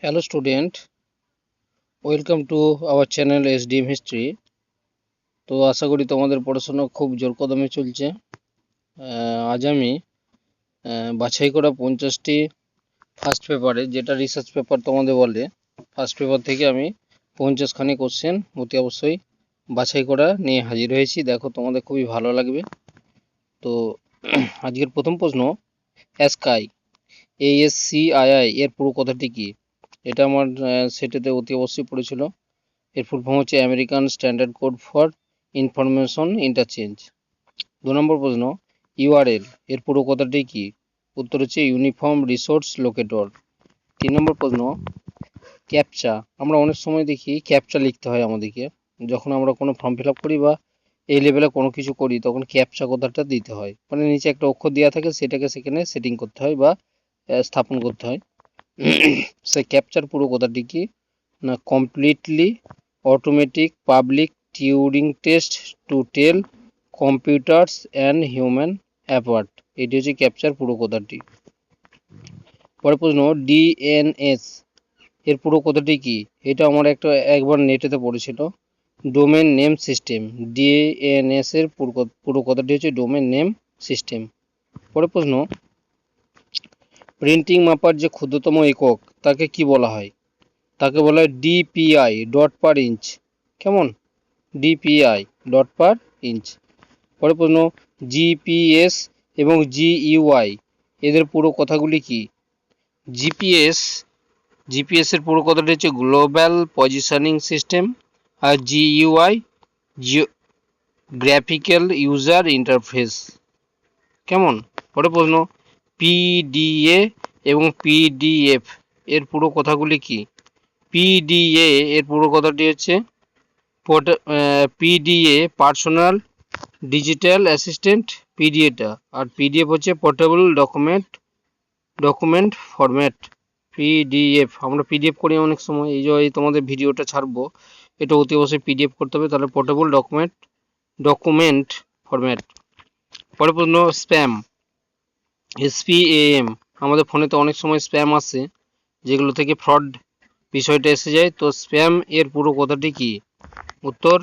Hello student, welcome to our channel SDM History। তো আশা করি তোমাদের পড়াশোনা খুব জোর কদমে চলছে। আজ আমি বাছাই করা 50টি ফার্স্ট পেপারে, যেটা রিসার্চ পেপার তোমাদের বলে, ফার্স্ট পেপার থেকে আমি 50খানি কোশ্চেন অতি অবশ্যই বাছাই করা নিয়ে হাজির হয়েছি। দেখো, তোমাদের খুবই ভালো লাগবে। তো আজকের প্রথম প্রশ্ন, অ্যাস্কাই ASCII এর পুরো কথাটি কি? এটা আমার সেটেতে অতি অবশ্যই পড়েছিল। এর ফুল ফর্ম হচ্ছে American standard code for information interchange. 2 নম্বর প্রশ্ন, ইউআরএল এর পুরো কথাটি কি? উত্তর হচ্ছে ইউনিফর্ম রিসোর্স লোকেটর। 3 নম্বর প্রশ্ন, ক্যাপচা। আমরা অনেক সময় দেখি ক্যাপচা লিখতে হয় আমাদেরকে, যখন আমরা কোনো ফর্ম ফিল আপ করি বা এই লেভেলে কোনো কিছু করি, তখন ক্যাপচা কথাটা দিতে হয়। মানে নিচে একটা অক্ষর দেওয়া থাকে, সেটাকে সেখানে সেটিং করতে হয় বা স্থাপন করতে হয়। সেই ক্যাপচার পুরো কথাটি কি? না, completely automatic public Turing test to tell computers and human apart। এটি হচ্ছে ক্যাপচার পুরো কথাটি। পরের প্রশ্ন, ডিএনএস এর পুরো কথাটি কি? এটা আমার একবার নেটেতে পড়েছিল। Domain name system. ডিএনএস এর পুরো কথাটি হচ্ছে ডোমেন নেম সিস্টেম। পরের প্রশ্ন, প্রিন্টিং মাপার যে ক্ষুদ্রতম একক, তাকে কি বলা হয়? তাকে বলা হয় ডিপিআই, ডট পার ইঞ্চ। কেমন? ডিপিআই, ডট পার ইঞ্চ। পরের প্রশ্ন, জিপিএস এবং জিইউআই এদের পুরো কথাগুলি কি? জিপিএস এর পুরো কথাটি হচ্ছে গ্লোবাল পজিশনিং সিস্টেম, আর জিইউআই গ্রাফিক্যাল ইউজার ইন্টারফেস। কেমন? পরের প্রশ্ন, পিডিএ এবং পিডিএফ এর পুরো কথাগুলি কি? পিডিএ এর পুরো কথাটি হচ্ছে পিডিএ পার্সোনাল ডিজিটাল অ্যাসিস্ট্যান্ট পিডিএটা, আর পিডিএফ হচ্ছে পোর্টেবল ডকুমেন্ট ফরম্যাট। পিডিএফ আমরা পিডিএফ করি অনেক সময়, এই যে তোমাদের ভিডিওটা ছাড়বো, এটা অতি অবশ্যই পিডিএফ করতে হবে, তাহলে পোর্টেবল ডকুমেন্ট ফরম্যাট। পরে প্রশ্ন, স্প্যাম, SPAM। আমাদের ফোনেতে অনেক সময় স্প্যাম আসে, যেগুলো থেকে ফ্রড বিষয়টা এসে যায়। তো স্প্যাম এর পুরো কথাটি কি? উত্তর,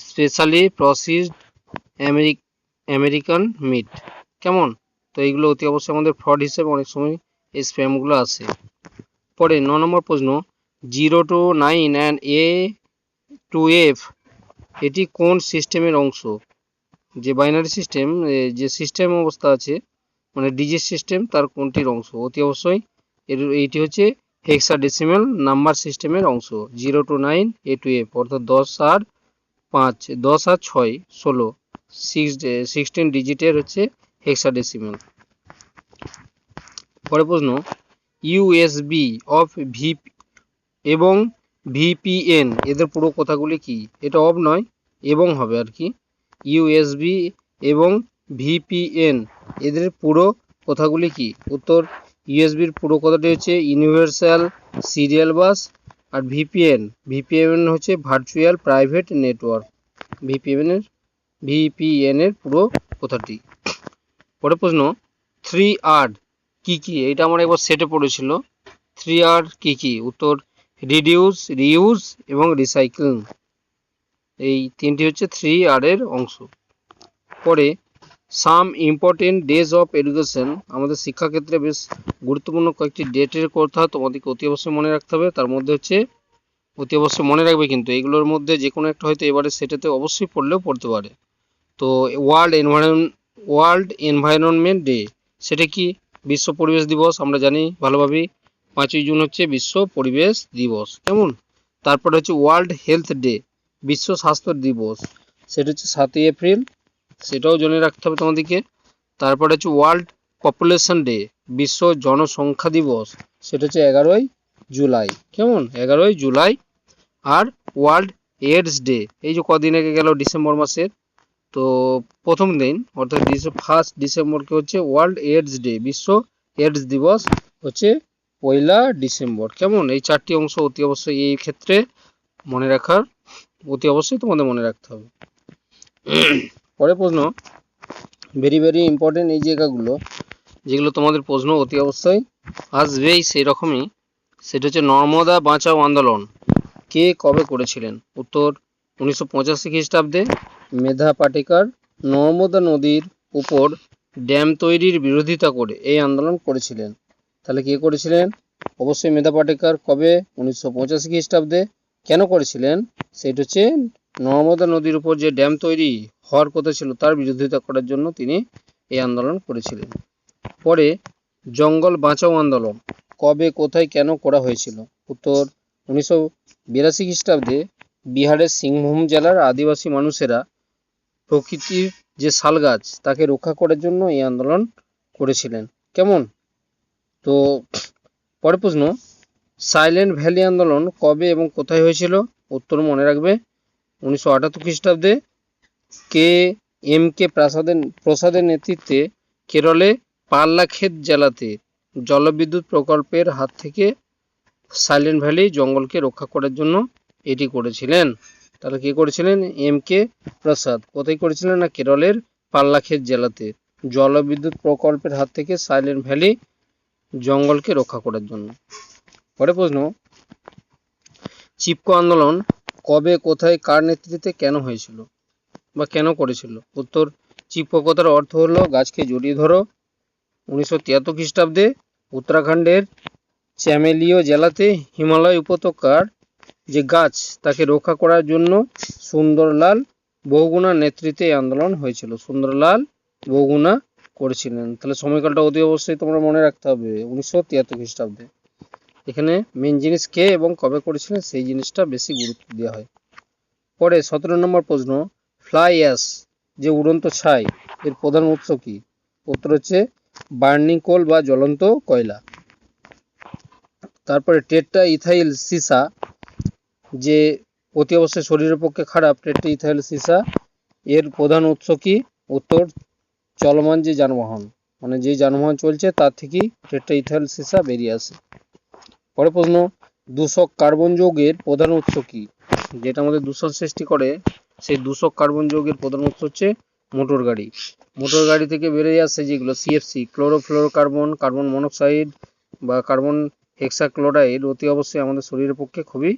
স্পেশালি প্রসেসড আমেরিকান মিট। কেমন? তো এইগুলো অতি অবশ্যই আমাদের ফ্রড হিসেবে অনেক সময় এই স্প্যামগুলো আসে। পরে 9 নম্বর প্রশ্ন, 0 to 9 and A to F এটি কোন সিস্টেমের অংশ? যে বাইনারি সিস্টেম, যে সিস্টেম অবস্থা আছে, মানে ডিজিট সিস্টেম, তার কোনটির অংশ? অতি অবশ্যই এইটি হচ্ছে হেক্সাডেসিমাল নাম্বার সিস্টেমের অংশ। 0 to 9 A to F অর্থাৎ 10 আর 5, 10 আর 6 16, 16 ডিজিটের হচ্ছে হেক্সাডেসিমাল। পরের প্রশ্ন, ইউএসবি অফ এবং ভিপিএন এদের পুরো কথাগুলি কি? এটা অফ নয়, এবং হবে আর কি। ইউএসবি এবং ভিপিএন এদের পুরো কথাগুলি কি? উত্তর, ইউএসবির পুরো কথাটি হচ্ছে ইউনিভার্সাল সিরিয়াল বাস, আর ভিপিএন হচ্ছে ভার্চুয়াল প্রাইভেট নেটওয়ার্ক। ভিপিএন এর পুরো কথাটি। পরের প্রশ্ন, 3R কি কি? এটা আমার একবার সেটে পড়েছিল। 3R কি কি? উত্তর, রিডিউস, রিউজ এবং রিসাইক্লিং। এই তিনটি হচ্ছে 3R এর অংশ। পরে, some important days of education, আমাদের শিক্ষাক্ষেত্রে বেশ গুরুত্বপূর্ণ কয়েকটি ডেটের কথা তোমাদেরকে অতি অবশ্যই মনে রাখতে হবে। তার মধ্যে হচ্ছে, অতি অবশ্যই মনে রাখবে কিন্তু, এগুলোর মধ্যে যে কোনো একটা হয়তো এবারে সেটাতে অবশ্যই পড়লেও পড়তে পারে। তো ওয়ার্ল্ড এনভায়রনমেন্ট ডে, সেটা কি? বিশ্ব পরিবেশ দিবস। আমরা জানি ভালোভাবেই 5ই জুন হচ্ছে বিশ্ব পরিবেশ দিবস। কেমন? তারপরে হচ্ছে ওয়ার্ল্ড হেলথ ডে, বিশ্ব স্বাস্থ্য দিবস, সেটা হচ্ছে 7ই এপ্রিল, সেটাও জেনে রাখতে হবে তোমাদেরকে। তারপরে হচ্ছে ওয়ার্ল্ড পপুলেশন ডে, বিশ্ব জনসংখ্যা দিবস, সেটা হচ্ছে 11ই জুলাই। কেমন? 11ই জুলাই। আর ওয়ার্ল্ড এইডস ডে, এই যে কদিন আগে গেল ডিসেম্বর মাসের, তো প্রথম দিন অর্থাৎ 1 ডিসেম্বরকে হচ্ছে ওয়ার্ল্ড এইডস ডে, বিশ্ব এইডস দিবস হচ্ছে 1 ডিসেম্বর। কেমন? এই 4টি অংশ অতি অবশ্যই এই ক্ষেত্রে মনে রাখার, অতি অবশ্যই তোমাদের মনে রাখতে হবে। পরের প্রশ্ন, ভেরি ভেরি ইম্পর্টেন্ট এই জায়গাগুলো, যেগুলো তোমাদের প্রশ্ন অতি অবশ্যই আসবেই সেই রকমই। সেটা হচ্ছে নর্মদা বাঁচাও আন্দোলন কে কবে করেছিলেন? উত্তর 1985 খ্রিস্টাব্দে। মেধা পাটেকার নর্মদা নদীর উপর ড্যাম তৈরির বিরোধিতা করে এই আন্দোলন করেছিলেন। তাহলে কে করেছিলেন? অবশ্যই মেধা পাটেকার। কবে? 1985 খ্রিস্টাব্দে। কেন করেছিলেন? সেটা হচ্ছে নর্মদা নদীর উপর যে ড্যাম তৈরি হওয়ার কথা ছিল তার বিরোধিতা করার জন্য তিনি এই আন্দোলন করেছিলেন। পরে জঙ্গল বাঁচাও আন্দোলন কবে, কোথায়, কেন করা হয়েছিল? উত্তর 1982 খ্রিস্টাব্দে। বিহারের সিংভূম জেলার আদিবাসী মানুষেরা প্রকৃতির যে শাল গাছ তাকে রক্ষা করার জন্য এই আন্দোলন করেছিলেন। কেমন? তো পরের প্রশ্ন, সাইলেন্ট ভ্যালি আন্দোলন কবে এবং কোথায় হয়েছিল? উত্তর মনে রাখবে 1978 খ্রিস্টাব্দে। কে প্রসাদের নেতৃত্বে কেরলে পাল্লাখেত জেলাতে জলবিদ্যুৎ প্রকল্পের হাত থেকে সাইলেন্ট ভ্যালি জঙ্গলকে রক্ষা করার জন্য এটি করেছিলেন। তাহলে কে করেছিলেন? কে প্রসাদ। কোথায় করেছিলেন? না কেরলের পাল্লাখেত জেলাতে জলবিদ্যুৎ প্রকল্পের হাত থেকে সাইলেন্ট ভ্যালি জঙ্গলকে রক্ষা করার জন্য। পরের প্রশ্ন, চিপকো আন্দোলন কবে, কোথায়, কার নেতৃত্বে, কেন হয়েছিল বা কেন করেছিল? উত্তর চিপকো কথার অর্থ হলো গাছকে জড়িয়ে ধরো। 1973 খ্রিস্টাব্দে উত্তরাখণ্ডের চ্যামেলিও জেলাতে হিমালয় উপত্যকার যে গাছ তাকে রক্ষা করার জন্য সুন্দরলাল বহুগুণার নেতৃত্বে এই আন্দোলন হয়েছিল। সুন্দরলাল বহুগুণা করেছিলেন। তাহলে সময়কালটা অতি অবশ্যই তোমরা মনে রাখতে হবে 1973 খ্রিস্টাব্দে। এখানে মেন জিনিস কে এবং কবে করেছিলেন সেই জিনিসটা বেশি গুরুত্ব দেওয়া হয়। পরে 17 নম্বর প্রশ্ন, ফ্লাই অ্যাশ যে উড়ন্ত ছাই এর প্রধান উৎস কি? উত্তর হচ্ছে বার্নিং কোল বা জ্বলন্ত কয়লা। তারপরে টেট্রা ইথাইল সীসা যে অতি অবশ্যই শরীরের পক্ষে খারাপ, টেট্রা ইথাইল সীসা এর প্রধান উৎস কি? উত্তর চলমান যে যানবাহন, মানে যে যানবাহন চলছে তার থেকেই টেট্রা ইথাইল সীসা বেরিয়ে আসে। পরে প্রশ্ন, দূষক কার্বন যৌগের প্রধান উৎস কি? যেটা আমাদের দূষণ সৃষ্টি করে সেই দূষক কার্বন যৌগের প্রধান উৎস হচ্ছে মোটর গাড়ি। মোটর গাড়ি থেকে বেরিয়ে আসে যেগুলো সিএফসি, ক্লোরোফ্লোরোকার্বন, কার্বন মনোক্সাইড বা কার্বন হেক্সাক্লোরাইড অতি অবশ্যই আমাদের শরীরের পক্ষে খুবই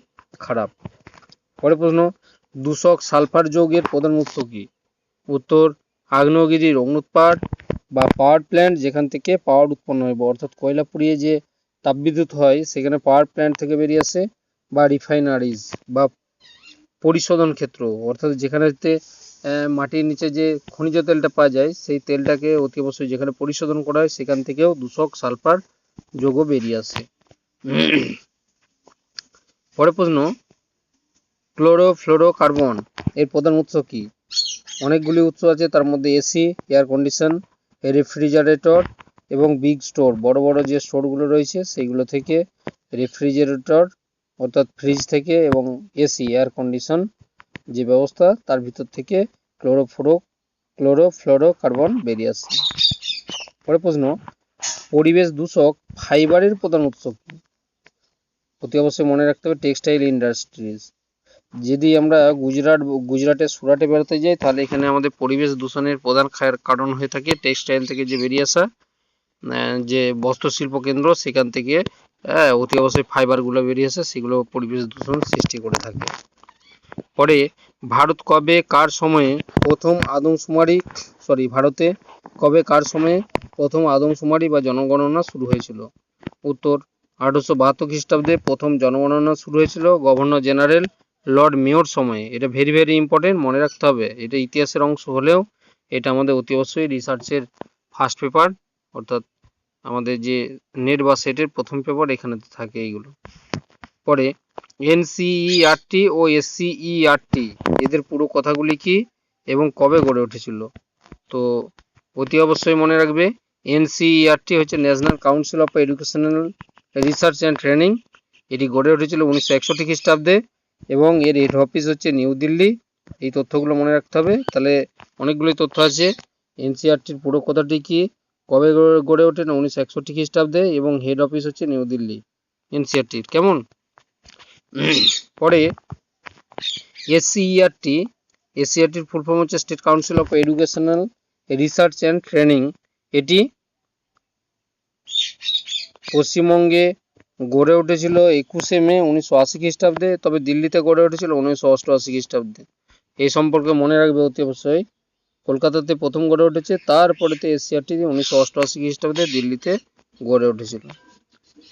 খারাপ। পরে প্রশ্ন, দূষক সালফার যৌগের প্রধান উৎস কি? উত্তর আগ্নেয়গিরির অগ্নুৎপাত বা পাওয়ার প্ল্যান্ট যেখান থেকে পাওয়ার উৎপন্ন হয়, অর্থাৎ কয়লা পুড়িয়ে যে তাপবিদ্যুৎ হয় সেখানে পাওয়ার প্ল্যান্ট থেকে বেরিয়ে আসে, বা রিফাইনারিজ বা পরিশোধন ক্ষেত্র, অর্থাৎ যেখানেতে মাটির নিচে যে খনিজ তেলটা পাওয়া যায় সেই তেলটাকে অতি অবশ্যই যেখানে পরিশোধন করা হয় সেখান থেকেও দূষক সালফার যৌগ বেরিয়ে আসে। পরের প্রশ্ন, ক্লোরোফ্লোরোকার্বন এর প্রধান উৎস কি? অনেকগুলি উৎস আছে, তার মধ্যে এসি, এয়ার কন্ডিশন, রেফ্রিজারেটর এবং বিগ স্টোর, বড় বড় যে স্টোরগুলো রয়েছে সেইগুলো থেকে, রেফ্রিজারেটর অর্থাৎ ফ্রিজ থেকে এবং এসি এয়ার কন্ডিশন যে ব্যবস্থা তার ভিতর থেকে ক্লোরোফ্লোরোকার্বন বেরিয়ে আসে। পরের প্রশ্ন, পরিবেশ দূষক ফাইবারের প্রধান উৎস কি? অতি অবশ্যই মনে রাখতে হবে টেক্সটাইল ইন্ডাস্ট্রিজ। যদি আমরা গুজরাটের সুরাটে বেড়াতে যাই তাহলে এখানে আমাদের পরিবেশ দূষণের প্রধান কারণ হয়ে থাকে টেক্সটাইল থেকে যে বেরিয়ে আসা যে বস্ত্রশিল্প কেন্দ্র সেখান থেকে অতি অবশ্যই ফাইবারগুলো বেরিয়ে আসে, সেগুলো পরিবেশ দূষণ সৃষ্টি করে থাকে। পরে ভারতে কবে কার সময়ে প্রথম আদমশুমারি বা জনগণনা শুরু হয়েছিল? উত্তর 1872 খ্রিস্টাব্দে প্রথম জনগণনা শুরু হয়েছিল গভর্নর জেনারেল লর্ড মেয়র সময়ে। এটা ভেরি ভেরি ইম্পর্টেন্ট, মনে রাখতে হবে। এটা ইতিহাসের অংশ হলেও এটা আমাদের অতি অবশ্যই রিসার্চের ফার্স্ট পেপার, অর্থাৎ আমাদের যে নেট বা সেটের প্রথম পেপার এখানে থাকে এইগুলো। পরে এনসিইআরটি ও এসসিইআরটি এদের পুরো কথাগুলি কি এবং কবে গড়ে উঠেছিল? তো অতি অবশ্যই মনে রাখবে এনসিইআরটি হচ্ছে national council of educational research and training. এটি গড়ে উঠেছিল 1961 খ্রিস্টাব্দে এবং এর হেড অফিস হচ্ছে নিউ দিল্লি। এই তথ্যগুলো মনে রাখতে হবে। তাহলে অনেকগুলোই তথ্য আছে। এনসিইআরটির পুরো কথাটি কি, কবে গড়ে ওঠে? 1961 খ্রিস্টাব্দে এবং হেড অফিস হচ্ছে নিউ দিল্লি এনসিইআরটির। কেমন? পরে এসসিইআরটির ফুল ফর্ম হচ্ছে state council of educational research and training. এটি পশ্চিমবঙ্গে গড়ে উঠেছিল 21শে মে 1980 খ্রিস্টাব্দে, তবে দিল্লিতে গড়ে উঠেছিল 1988 খ্রিস্টাব্দে। এই সম্পর্কে মনে রাখবে অতি অবশ্যই। কলকাতাতে প্রথম গড়ে উঠেছে, তারপরেতে এশিয়াটি 1988 খ্রিস্টাব্দে দিল্লিতে গড়ে উঠেছিল।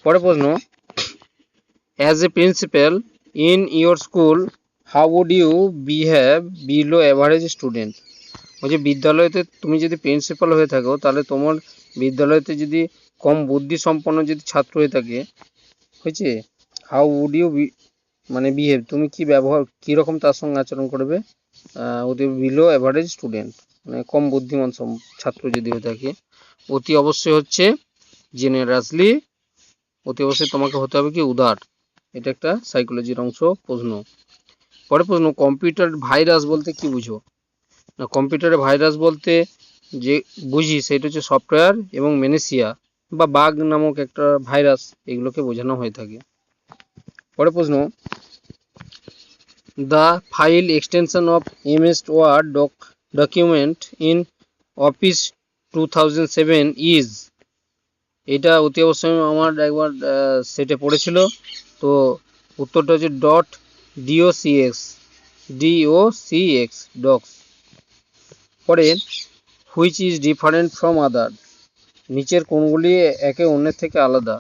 পরের প্রশ্ন, as a principal in your school how would you behave below average student. বলছে বিদ্যালয়তে তুমি যদি প্রিন্সিপাল হয়ে থাকো, তাহলে তোমার বিদ্যালয়তে যদি কম বুদ্ধি সম্পন্ন যদি ছাত্র হয়ে থাকে, হয়েছে, হাউ উড ইউ মানে বিহেভ, তুমি কি ব্যবহার কীরকম তার সঙ্গে আচরণ করবে, বিলো অ্যাভারেজ স্টুডেন্ট, মানে কম বুদ্ধিমান ছাত্র যদি হয়ে থাকে। অতি অবশ্যই হচ্ছে জেনারাসলি, অতি অবশ্যই তোমাকে হতে হবে কি উদার। এটা একটা সাইকোলজির অংশ প্রশ্ন। পরে প্রশ্ন, কম্পিউটার ভাইরাস বলতে কি বুঝো? না, কম্পিউটারে ভাইরাস বলতে যে বুঝি সেটা হচ্ছে সফটওয়্যার এবং ম্যালেশিয়া বা বাগ নামক একটা ভাইরাস, এগুলোকে বোঝানো হয়ে থাকে। পরে প্রশ্ন, the file extension of MS word document in office 2007 ইজ। এটা অতি অবশ্যই আমার একবার সেটে পড়েছিল, তো উত্তরটা হচ্ছে DOCX ডক্স। পরে which is different from other, নিচের কোনগুলি একে অন্যের থেকে আলাদা?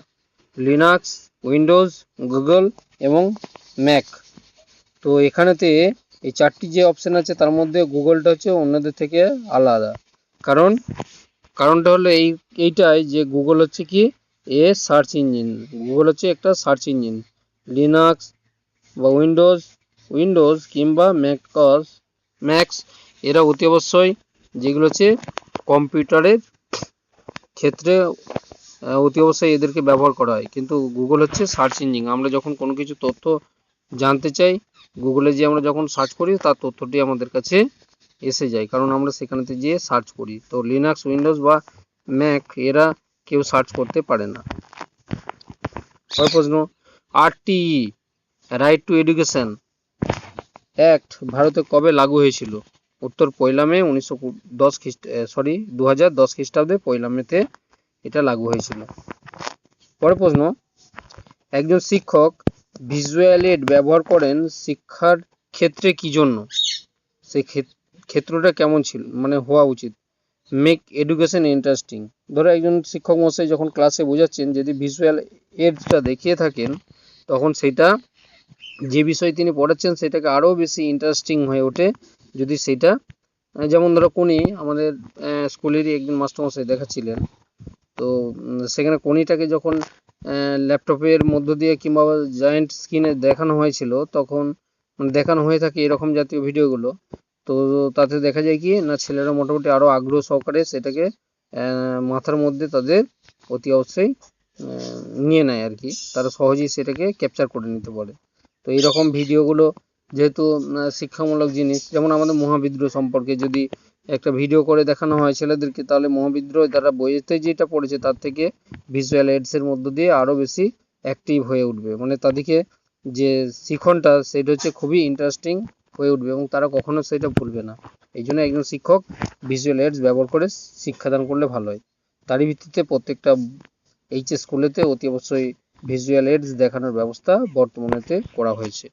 লিনাক্স, উইন্ডোজ, গুগল এবং ম্যাক। তো এখানেতে এই চারটি যে অপশান আছে তার মধ্যে গুগলটা হচ্ছে অন্যদের থেকে আলাদা। কারণটা হলো এইটাই যে গুগল হচ্ছে কি সার্চ ইঞ্জিন, গুগল হচ্ছে একটা সার্চ ইঞ্জিন। লিনাক্স বা উইন্ডোজ কিংবা ম্যাক্স এরা অতি অবশ্যই যেগুলো হচ্ছে কম্পিউটারের ক্ষেত্রে অতি অবশ্যই এদেরকে ব্যবহার করা হয়, কিন্তু গুগল হচ্ছে সার্চ ইঞ্জিন। আমরা যখন কোনো কিছু তথ্য জানতে চাই, গুগলে যে আমরা যখন সার্চ করি তার তথ্যটি আমাদের কাছে এসে যায়, কারণ আমরা সেখানেতে গিয়ে সার্চ করি। তো লিনাক্স, উইন্ডোজ বা ম্যাক এরা কেউ সার্চ করতে পারে না। প্রশ্ন, RTE right two education act ভারতে কবে লাগু হয়েছিল? উত্তর 1 মে 2010 খ্রিস্টাব্দে 1 মেতে এটা লাগু হয়েছিল। পরের প্রশ্ন, একজন শিক্ষক ভিজুয়াল এড ব্যবহার করেন শিক্ষার ক্ষেত্রে কি জন্য? সেই ক্ষেত্রটা কেমন ছিল, মানে হওয়া উচিত? Make education interesting. ধরো একজন শিক্ষক মশাই যখন ক্লাসে বোঝাচ্ছেন, যদি ভিজুয়াল এডটা দেখিয়ে থাকেন, তখন সেটা যে বিষয় তিনি পড়াচ্ছেন সেটাকে আরও বেশি ইন্টারেস্টিং হয়ে ওঠে। যদি সেটা যেমন ধরো আমাদের স্কুলেরই একজন মাস্টারমশাই দেখাচ্ছিলেন, তো সেখানে কোনিটাকে যখন ল্যাপটপের মধ্য দিয়ে কিংবা জয়েন্ট স্ক্রিনে দেখানো হয়েছিল, তখন দেখানো হয়ে থাকে এরকম জাতীয় ভিডিওগুলো, তো তাতে দেখা যায় কি না, ছেলেরা মোটামুটি আরও আগ্রহ সহকারে সেটাকে মাথার মধ্যে তাদের অতি অবশ্যই নিয়ে নেয় আর কি, তারা সহজেই সেটাকে ক্যাপচার করে নিতে পারে। তো এইরকম ভিডিওগুলো যেহেতু শিক্ষামূলক জিনিস, যেমন আমাদের মহাবিদ্রোহ সম্পর্কে যদি একটা ভিডিও করে দেখানো হয় ছেলেদেরকে, তাহলে মহাবিদ্রোহ তারা বইতে যেটা পড়েছে তার থেকে ভিজুয়াল এডসের মধ্য দিয়ে আরও বেশি অ্যাক্টিভ হয়ে উঠবে, মানে তাদেরকে যে শিখনটা সেটা হচ্ছে খুবই ইন্টারেস্টিং হয়ে উঠবে এবং তারা কখনো সেটা ভুলবে না। এই জন্য একজন শিক্ষক ভিজুয়াল এডস ব্যবহার করে শিক্ষাদান করলে ভালো হয়। তারই ভিত্তিতে প্রত্যেকটা এইচএস স্কুলেতে অতি অবশ্যই ভিজুয়াল এডস দেখানোর ব্যবস্থা বর্তমানেতে করা হয়েছে।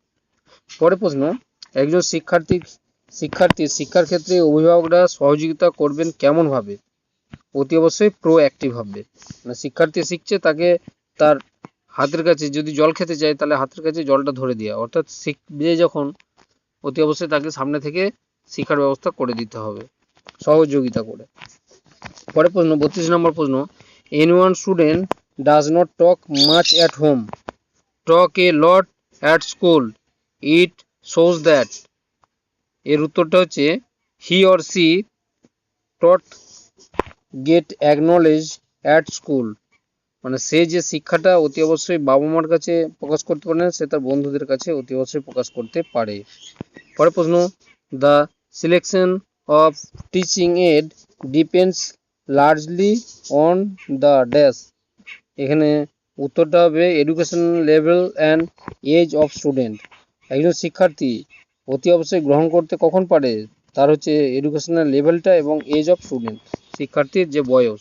পরের প্রশ্ন, একজন শিক্ষার্থী শিক্ষার ক্ষেত্রে অভিভাবকরা সহযোগিতা করবেন কেমন ভাবে? অতি অবশ্যই প্রোঅ্যাক্টিভ হবে, মানে শিক্ষার্থী শিখছে, তাকে তার হাতের কাছে যদি জল খেতে চায় তাহলে হাতের কাছে জলটা ধরে দেওয়া, অর্থাৎ শিখবে যখন অতি অবশ্যই তাকে সামনে থেকে শিক্ষার ব্যবস্থা করে দিতে হবে সহযোগিতা করে। পরের প্রশ্ন, 32 নম্বর প্রশ্ন, anyone student does not talk much at home talk a lot at school it shows that. এর উত্তরটা হচ্ছে হি অর সি টট গেট অ্যাকনোলেজ অ্যাট স্কুল, মানে সে যে শিক্ষাটা অতি অবশ্যই বাবা মার কাছে প্রকাশ করতে পারে না, সে তার বন্ধুদের কাছে অতি অবশ্যই প্রকাশ করতে পারে। পরের প্রশ্ন, the selection of teaching aid depends largely on the dash. এখানে উত্তরটা হবে education level and age of student. একজন শিক্ষার্থী অতি অবশ্যই গ্রহণ করতে কখন পারে, তার হচ্ছে এডুকেশনাল লেভেলটা এবং এজ অফ স্টুডেন্ট, শিক্ষার্থীর যে বয়স।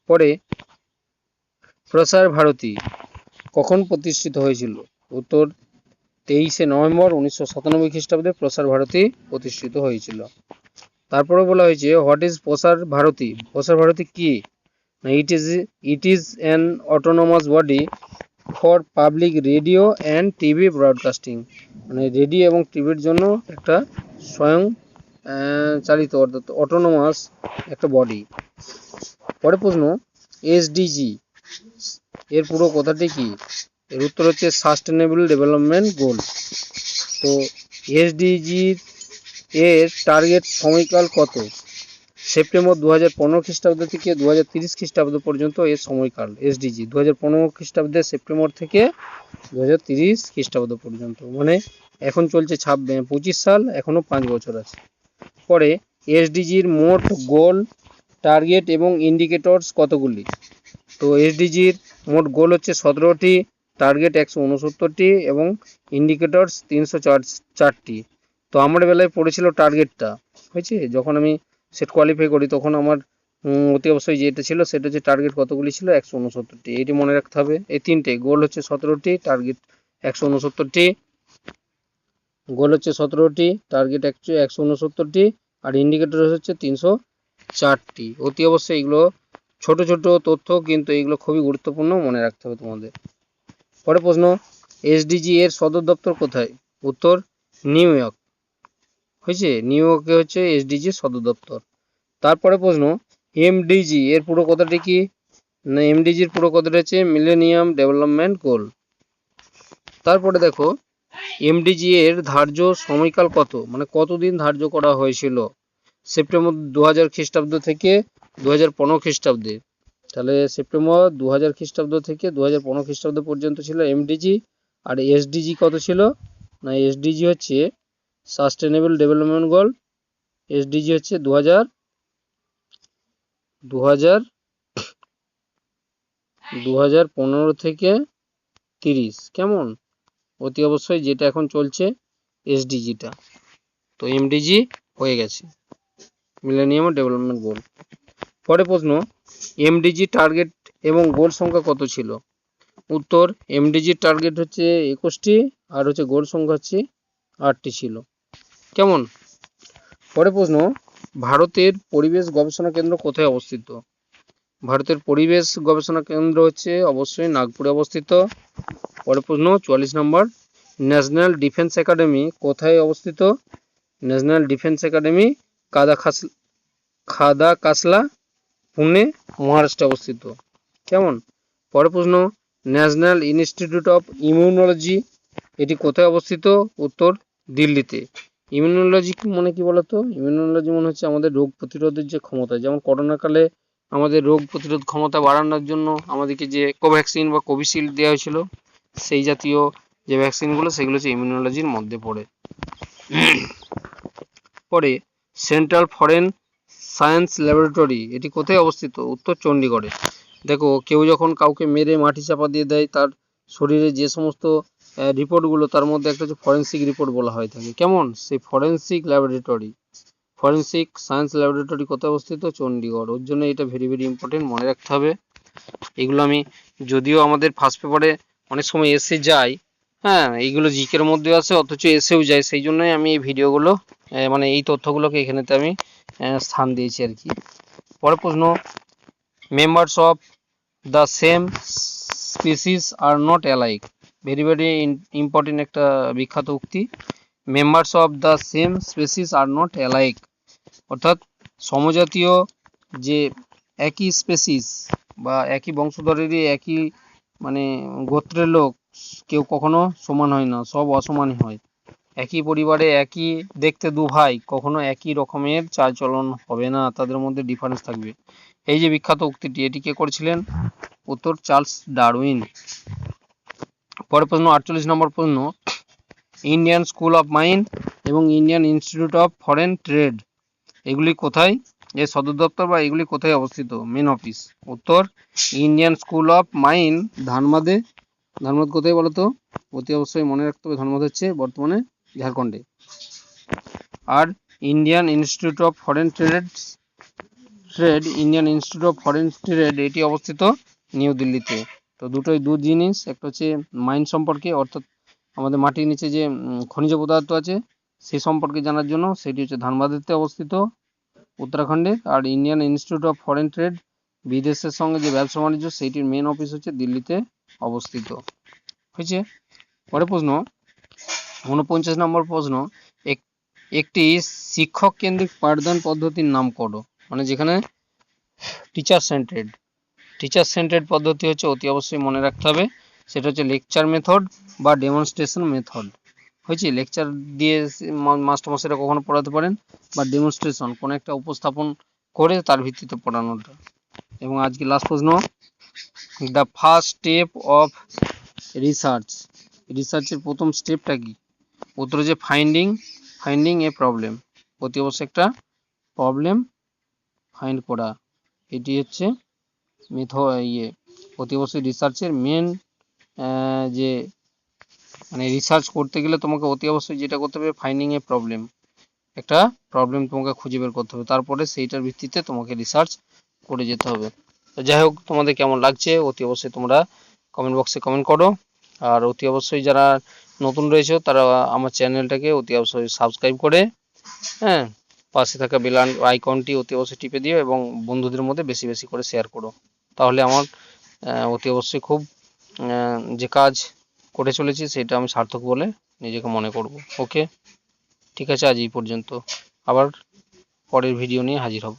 পরে প্রসার ভারতী কখন প্রতিষ্ঠিত হয়েছিল? উত্তর 23শে নভেম্বর 1997 খ্রিস্টাব্দে প্রসার ভারতী প্রতিষ্ঠিত হয়েছিল। তারপরে বলা হয়েছে হোয়াট ইজ প্রসার ভারতী? প্রসার ভারতী কি? না, it is an autonomous body for public radio and TV broadcasting. মানে রেডিও এবং টিভির জন্য একটা স্বয়ং চালিত অর্থাৎ অটোনমাস একটা বডি। পরে প্রশ্ন, এসডিজি এর পুরো কথাটি কি? এর উত্তর হচ্ছে সাস্টেনেবল ডেভেলপমেন্ট গোল। তো এসডিজি এর টার্গেট সময়কাল কত? সেপ্টেম্বর 2015 খ্রিস্টাব্দ থেকে 2030 খ্রিস্টাব্দ পর্যন্ত এর সময়কাল। এসডিজি 2015 খ্রিস্টাব্দে সেপ্টেম্বর থেকে 2030 খ্রিস্টাব্দ পর্যন্ত, মানে এখন চলছে 25 সাল, এখনো 5 বছর আছে। পরে এসডিজির মোট গোল, টার্গেট এবং ইন্ডিকেটরস কতগুলি? তো এসডিজির মোট গোল হচ্ছে 17টি, টার্গেট 169টি এবং ইন্ডিকেটরস 304টি। তো আমার বেলায় পড়েছিল টার্গেটটা, হয়েছে যখন আমি সেট কোয়ালিফাই করি তখন আমার অতি অবশ্যই যেটা ছিল সেটা হচ্ছে টার্গেট কতগুলি ছিল, 169টি। এইটি মনে রাখতে হবে। এই তিনটে গোল হচ্ছে 17টি, টার্গেট 169টি, গোল হচ্ছে 17টি, টার্গেট 169টি আর ইন্ডিকেটর হচ্ছে 304টি। অতি অবশ্যই এগুলো ছোট ছোট তথ্য, কিন্তু এগুলো খুবই গুরুত্বপূর্ণ, মনে রাখতে হবে তোমাদের। পরে প্রশ্ন, এসডিজি এর সদর দপ্তর কোথায়? উত্তর নিউ ইয়র্ক, হয়েছে নিউ ইয়র্কে হচ্ছে এসডিজি সদর দপ্তর। তারপরে প্রশ্ন, এমডিজি এর পুরো কথাটি কি? না, এমডিজির পুরো কথাটা হচ্ছে মিলেনিয়াম ডেভেলপমেন্ট গোল। তারপরে দেখো এমডিজি এর ধার্য সময়কাল কত, মানে কতদিন ধার্য করা হয়েছিল? সেপ্টেম্বর 2000 খ্রিস্টাব্দ থেকে 2015 খ্রিস্টাব্দে। তাহলে সেপ্টেম্বর 2000 খ্রিস্টাব্দ থেকে 2015 খ্রিস্টাব্দ পর্যন্ত ছিল এমডিজি। আর এসডিজি কত ছিল? না, এসডিজি হচ্ছে সাস্টেনেবল ডেভেলপমেন্ট গোল। এসডিজি হচ্ছে 2015 থেকে 30, কেমন? অতি অবশ্যই যেটা এখন চলছে এসডিজিটা। তো এমডিজি হয়ে গেছে, মিলেনিয়াম ডেভেলপমেন্ট গোল। পরে প্রশ্ন, এমডিজি টার্গেট এবং গোল সংখ্যা কত ছিল? উত্তর এমডিজির টার্গেট হচ্ছে 21টি আর হচ্ছে গোল সংখ্যা হচ্ছে 8টি ছিল, কেমন? পরে প্রশ্ন, ভারতের পরিবেশ গবেষণা কেন্দ্র কোথায় অবস্থিত? ভারতের পরিবেশ গবেষণা কেন্দ্র হচ্ছে অবশ্যই নাগপুরে অবস্থিত। পরে প্রশ্ন 44 নম্বর, ন্যাশনাল ডিফেন্স একাডেমি কোথায় অবস্থিত? ন্যাশনাল ডিফেন্স একাডেমি খাদাকাসলা, পুনে, মহারাষ্ট্রে অবস্থিত, কেমন? পরে প্রশ্ন, ন্যাশনাল ইনস্টিটিউট অফ ইমিউনোলজি এটি কোথায় অবস্থিত? উত্তর দিল্লিতে। ইমিউনোলজি মানে কি বলতো? ইমিউনোলজি মনে হচ্ছে আমাদের রোগ প্রতিরোধের যে ক্ষমতা, যেমন করোনাকালে আমাদের রোগ প্রতিরোধ ক্ষমতা বাড়ানোর জন্য আমাদেরকে যে কোভ্যাক্সিন বা কোভিশিল্ড দেওয়া হয়েছিল, সেই জাতীয় যে ভ্যাকসিনগুলো সেগুলো হচ্ছে ইমিউনোলজির মধ্যে পড়ে। পরে সেন্ট্রাল ফরেন সায়েন্স ল্যাবরেটরি এটি কোথায় অবস্থিত? উত্তর চণ্ডীগড়ে। দেখো কেউ যখন কাউকে মেরে মাটি চাপা দিয়ে দেয়, তার শরীরে যে সমস্ত রিপোর্টগুলো, তার মধ্যে একটা হচ্ছে ফরেন্সিক রিপোর্ট বলা হয়ে থাকে, কেমন? সেই forensic laboratory, forensic science laboratory কোথায় অবস্থিত? চণ্ডীগড়। ওর জন্য এটা ভেরি ভেরি ইম্পর্টেন্ট, মনে রাখতে হবে। এগুলো আমি যদিও আমাদের ফার্স্ট পেপারে অনেক সময় এসে যায়, হ্যাঁ এইগুলো জিকের মধ্যে আছে অথচ এসেও যায়, সেই জন্যই আমি এই ভিডিওগুলো মানে এই তথ্যগুলোকে এখানেতে আমি স্থান দিয়েছি আর কি। পরের প্রশ্ন, members of the same species are not alike. Very very important একটা বিখ্যাত উক্তি। Members of the same species are not alike, অর্থাৎ সমজাতীয় যে একই স্পেসিস বা একই বংশধরেরই একই মানে গোত্রের লোক কেউ কখনো সমান হয় না, সব অসমানই হয়। একই পরিবারে একই দেখতে দু ভাই কখনো একই রকমের চালচলন হবে না, তাদের মধ্যে ডিফারেন্স থাকবে। এই যে বিখ্যাত উক্তিটি, এটি কে করেছিলেন? উত্তর চার্লস ডারউইন। পরের প্রশ্ন 48 নম্বর প্রশ্ন, ইন্ডিয়ান স্কুল অফ মাইন এবং Indian institute of foreign trade এগুলি কোথায়, এর সদর দপ্তর বা এগুলি কোথায় অবস্থিত, মেন অফিস? উত্তর ইন্ডিয়ান স্কুল অফ মাইন ধানবাদে। ধানবাদ কোথায় বলতো? অতি অবশ্যই মনে রাখতে হবে, ধানবাদ হচ্ছে বর্তমানে ঝাড়খণ্ডে। আর Indian institute of foreign trade, Indian institute of foreign trade এটি অবস্থিত নিউ দিল্লিতে। তো দুটোই দু জিনিস, একটা হচ্ছে মাইন সম্পর্কে, অর্থাৎ আমাদের মাটির নিচে যে খনিজ পদার্থ আছে সেই সম্পর্কে জানার জন্য। সেটি হচ্ছে ধানবাদেতে অবস্থিত উত্তরাখণ্ডে। আর Indian institute of foreign trade, বিদেশের সঙ্গে যে ব্যবসা বাণিজ্য, সেইটির মেন অফিস হচ্ছে দিল্লিতে অবস্থিত। হয়েছে। পরের প্রশ্ন 49 নম্বর প্রশ্ন, একটি শিক্ষক কেন্দ্রিক পাঠদান পদ্ধতির নাম করো। মানে যেখানে টিচার সেন্টারেড পদ্ধতি হচ্ছে অতি অবশ্যই মনে রাখতে হবে, সেটা হচ্ছে লেকচার মেথড বা ডেমনস্ট্রেশন মেথড। হয়েছে। লেকচার দিয়ে মাস্টারমশাইরা কখনো পড়াতে পারেন, বা ডেমনস্ট্রেশন কোনো একটা উপস্থাপন করে তার ভিত্তিতে পড়ানোটা। এবং আজকে লাস্ট প্রশ্ন, দ্য ফার্স্ট স্টেপ অফ রিসার্চের প্রথম স্টেপটা কি? উত্তর হচ্ছে ফাইন্ডিং এ প্রবলেম। অতি অবশ্যই একটা প্রবলেম ফাইন্ড করা, এটি হচ্ছে অতি অবশ্যই রিসার্চের মেন যে মানে রিসার্চ করতে গেলে তোমাকে অতি অবশ্যই যেটা করতে হবে, ফাইন্ডিং এ প্রবলেম, একটা প্রবলেম তোমাকে খুঁজে বের করতে হবে, তারপরে সেইটার ভিত্তিতে তোমাকে রিসার্চ করে যেতে হবে। তো যাই হোক, তোমাদের কেমন লাগছে অতি অবশ্যই তোমরা কমেন্ট বক্সে কমেন্ট করো। আর অতি অবশ্যই যারা নতুন রয়েছে তারা আমার চ্যানেলটাকে অতি অবশ্যই সাবস্ক্রাইব করে, হ্যাঁ, পাশে থাকা বেল আইকনটি অতি অবশ্যই টিপে দিও এবং বন্ধুদের মধ্যে বেশি বেশি করে শেয়ার করো। তাহলে আমার অতি অবশ্যই খুব যে কাজ করে চলেছি সেটা আমি সার্থক বলে নিজেকে মনে করব। ওকে, ঠিক আছে, আজ এই পর্যন্ত। আবার পরের ভিডিও নিয়ে হাজির হব।